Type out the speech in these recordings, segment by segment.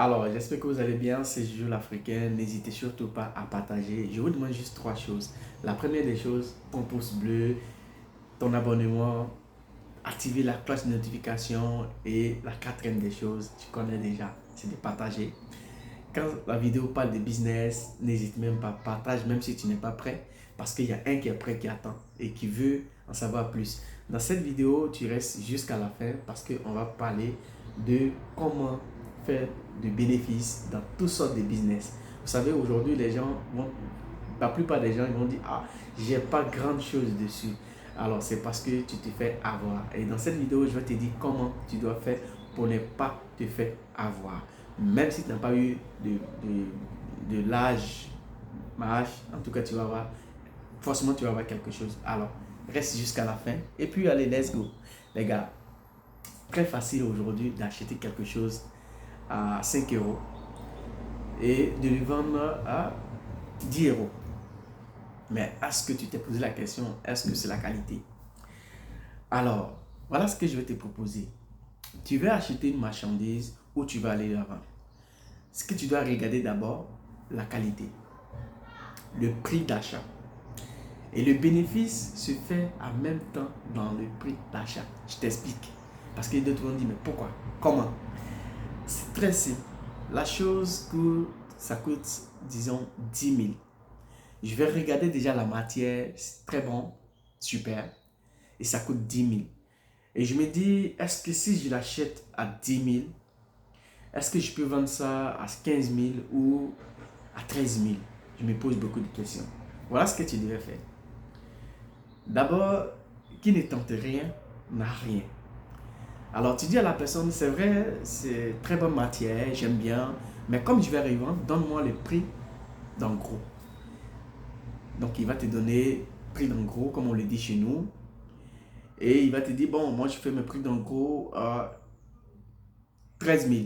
Alors, j'espère que vous allez bien, c'est Jules l'Africain. N'hésitez surtout pas à partager. Je vous demande juste trois choses. La première des choses, ton pouce bleu, ton abonnement, activer la cloche de notification. Et la quatrième des choses, tu connais déjà, c'est de partager. Quand la vidéo parle de business, n'hésite même pas, partage même si tu n'es pas prêt. Parce qu'il y a un qui est prêt, qui attend et qui veut en savoir plus. Dans cette vidéo, tu restes jusqu'à la fin parce qu'on va parler de comment faire de bénéfices dans toutes sortes de business. Vous savez, aujourd'hui, la plupart des gens ils vont dire, ah, j'ai pas grand chose dessus. Alors, c'est parce que tu te fais avoir. Et dans cette vidéo, je vais te dire comment tu dois faire pour ne pas te faire avoir. Même si tu n'as pas eu de l'âge, en tout cas, tu vas avoir, forcément, tu vas avoir quelque chose. Alors, reste jusqu'à la fin. Et puis, allez, let's go. Les gars, très facile aujourd'hui d'acheter quelque chose à 5 euros et de le vendre à 10 euros. Mais est-ce que tu t'es posé la question, est-ce que c'est la qualité? Alors, voilà ce que je vais te proposer. Tu veux acheter une marchandise ou tu vas aller la vendre. Ce que tu dois regarder d'abord, la qualité, le prix d'achat. Et le bénéfice se fait en même temps dans le prix d'achat. Je t'explique. Parce que d'autres vont dire, mais pourquoi? Comment? C'est très simple. La chose coûte, ça coûte, disons, 10 000. Je vais regarder déjà la matière, c'est très bon, super. Et ça coûte 10 000. Et je me dis, est-ce que si je l'achète à 10 000, est-ce que je peux vendre ça à 15 000 ou à 13 000? Je me pose beaucoup de questions. Voilà ce que tu devais faire. D'abord, qui ne tente rien n'a rien. Alors tu dis à la personne, c'est vrai, c'est très bonne matière, j'aime bien, mais comme je vais revendre, donne-moi le prix d'en gros. Donc il va te donner prix d'en gros, comme on le dit chez nous, et il va te dire, bon, moi je fais mes prix d'en gros à 13 000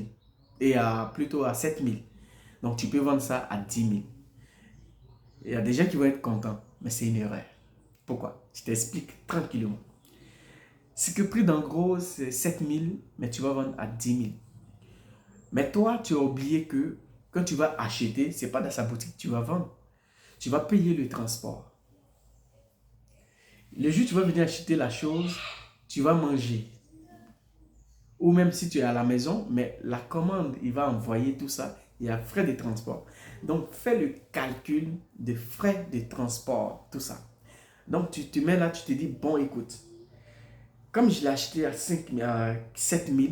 et plutôt à 7 000. Donc tu peux vendre ça à 10 000. Il y a des gens qui vont être contents, mais c'est une erreur. Pourquoi? Je t'explique tranquillement. C'est que prix d'en gros, c'est 7 000, mais tu vas vendre à 10 000. Mais toi, tu as oublié que quand tu vas acheter, ce n'est pas dans sa boutique que tu vas vendre. Tu vas payer le transport. Le jour où tu vas venir acheter la chose, tu vas manger. Ou même si tu es à la maison, mais la commande, il va envoyer tout ça. Il y a frais de transport. Donc, fais le calcul des frais de transport, tout ça. Donc, tu te mets là, tu te dis, bon, écoute, comme je l'ai acheté à 7 000,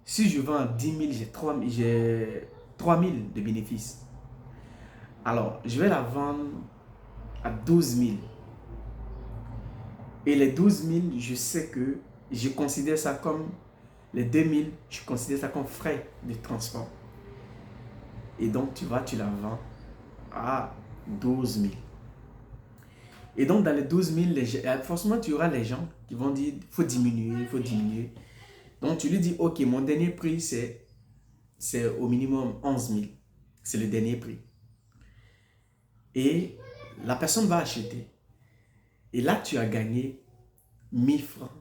si je vends à 10 000, j'ai 3 000 de bénéfices. Alors, je vais la vendre à 12 000. Et les 12 000, je sais que je considère ça comme les 2 000, je considère ça comme frais de transport. Et donc, tu la vends à 12 000. Et donc, dans les 12 000, forcément, tu auras les gens qui vont dire, il faut diminuer, il faut diminuer. Donc, tu lui dis, ok, mon dernier prix, c'est au minimum 11 000. C'est le dernier prix. Et la personne va acheter. Et là, tu as gagné 1000 francs.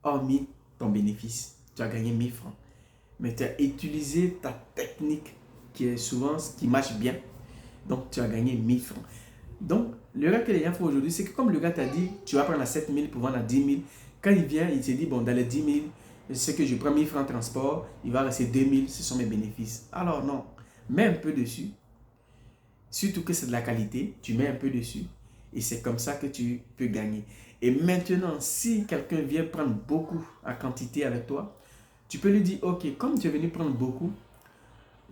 Hormis ton bénéfice, tu as gagné 1000 francs. Mais tu as utilisé ta technique qui est souvent ce qui marche bien. Donc, tu as gagné 1000 francs. Donc, l'erreur que les gens font aujourd'hui, c'est que comme le gars t'a dit, tu vas prendre à 7 000 pour vendre à 10 000. Quand il vient, il se dit, bon, dans les 10 000, c'est que je prends 1000 francs de transport, il va rester 2 000, ce sont mes bénéfices. Alors non, mets un peu dessus. Surtout que c'est de la qualité, tu mets un peu dessus. Et c'est comme ça que tu peux gagner. Et maintenant, si quelqu'un vient prendre beaucoup en quantité avec toi, tu peux lui dire, ok, comme tu es venu prendre beaucoup,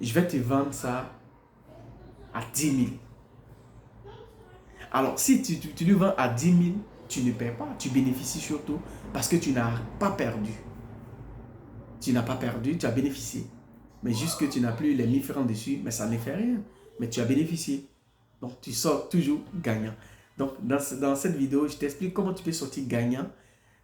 je vais te vendre ça à 10 000. Alors, si tu lui vends à 10 000, tu ne perds pas, tu bénéficies surtout parce que tu n'as pas perdu. Tu n'as pas perdu, tu as bénéficié. Mais juste que tu n'as plus les 1000 francs dessus, mais ça ne fait rien. Mais tu as bénéficié. Donc, tu sors toujours gagnant. Donc, dans cette vidéo, je t'explique comment tu peux sortir gagnant,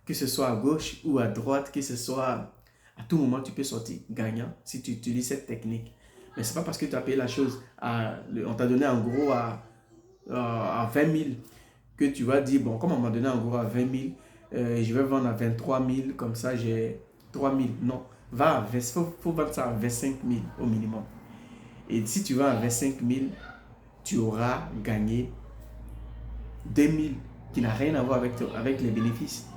que ce soit à gauche ou à droite, que ce soit à tout moment, tu peux sortir gagnant si tu utilises cette technique. Mais ce n'est pas parce que tu as payé la chose, on t'a donné en gros à 20 000 que tu vas dire, bon, comme on m'a donné en gros à 20 000, je vais vendre à 23 000, comme ça j'ai 3 000. Non, faut vendre ça à 25 000 au minimum. Et si tu vends à 25 000, tu auras gagné 2 000 qui n'a rien à voir avec les bénéfices.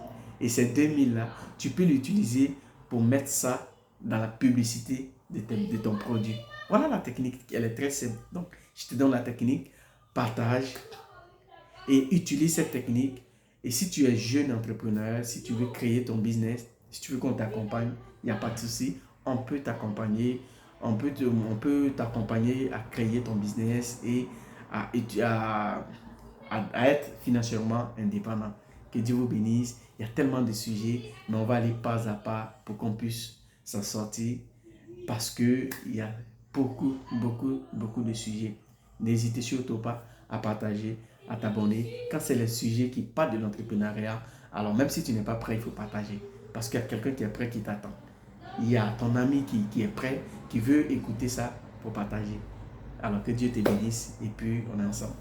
Et ces 2 000 là, tu peux l'utiliser pour mettre ça dans la publicité de ton produit. Voilà la technique, elle est très simple. Donc, je te donne la technique, partage et utilise cette technique. Et si tu es jeune entrepreneur, si tu veux créer ton business, si tu veux qu'on t'accompagne, il n'y a pas de souci. On peut t'accompagner. On peut t'accompagner à créer ton business et à être financièrement indépendant. Que Dieu vous bénisse. Il y a tellement de sujets, mais on va aller pas à pas pour qu'on puisse s'en sortir parce qu'il y a beaucoup de sujets. N'hésitez surtout pas à partager, à t'abonner. Quand c'est les sujets qui parlent de l'entrepreneuriat, alors même si tu n'es pas prêt, il faut partager. Parce qu'il y a quelqu'un qui est prêt qui t'attend. Il y a ton ami qui est prêt, qui veut écouter ça pour partager. Alors que Dieu te bénisse et puis on est ensemble.